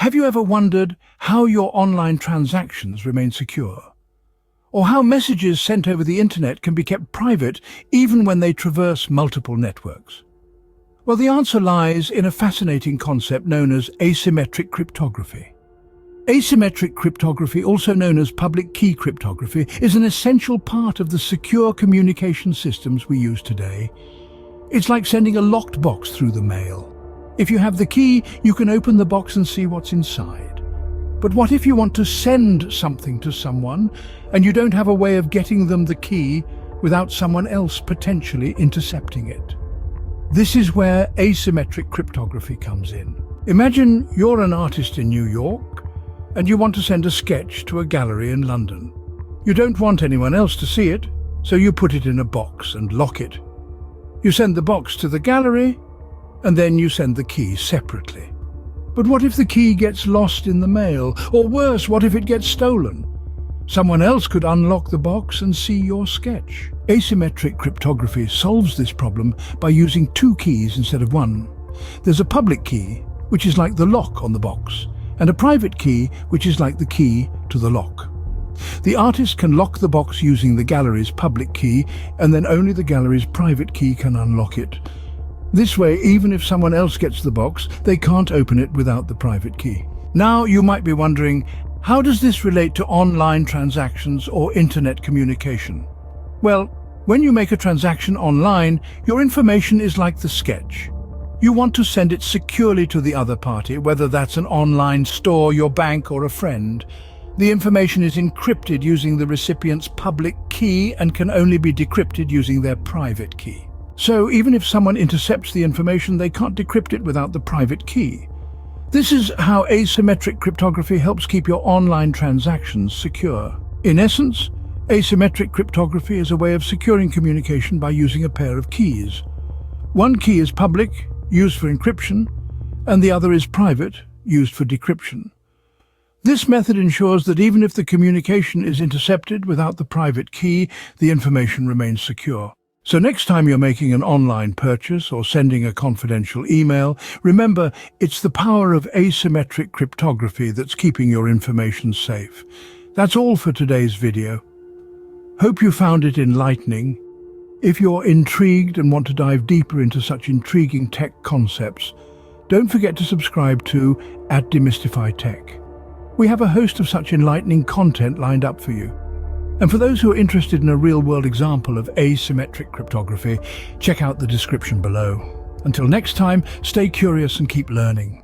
Have you ever wondered how your online transactions remain secure? Or how messages sent over the internet can be kept private even when they traverse multiple networks? Well, the answer lies in a fascinating concept known as asymmetric cryptography. Asymmetric cryptography, also known as public key cryptography, is an essential part of the secure communication systems we use today. It's like sending a locked box through the mail. If you have the key, you can open the box and see what's inside. But what if you want to send something to someone and you don't have a way of getting them the key without someone else potentially intercepting it? This is where asymmetric cryptography comes in. Imagine you're an artist in New York and you want to send a sketch to a gallery in London. You don't want anyone else to see it, so you put it in a box and lock it. You send the box to the gallery, and then you send the key separately. But what if the key gets lost in the mail? Or worse, what if it gets stolen? Someone else could unlock the box and see your sketch. Asymmetric cryptography solves this problem by using two keys instead of one. There's a public key, which is like the lock on the box, and a private key, which is like the key to the lock. The artist can lock the box using the gallery's public key, and then only the gallery's private key can unlock it. This way, even if someone else gets the box, they can't open it without the private key. Now you might be wondering, how does this relate to online transactions or internet communication? Well, when you make a transaction online, your information is like the sketch. You want to send it securely to the other party, whether that's an online store, your bank, or a friend. The information is encrypted using the recipient's public key and can only be decrypted using their private key. So even if someone intercepts the information, they can't decrypt it without the private key. This is how asymmetric cryptography helps keep your online transactions secure. In essence, asymmetric cryptography is a way of securing communication by using a pair of keys. One key is public, used for encryption, and the other is private, used for decryption. This method ensures that even if the communication is intercepted without the private key, the information remains secure. So next time you're making an online purchase or sending a confidential email, remember it's the power of asymmetric cryptography that's keeping your information safe. That's all for today's video. Hope you found it enlightening. If you're intrigued and want to dive deeper into such intriguing tech concepts, don't forget to subscribe to @DemystifyTech. We have a host of such enlightening content lined up for you. And for those who are interested in a real-world example of asymmetric cryptography, check out the description below. Until next time, stay curious and keep learning.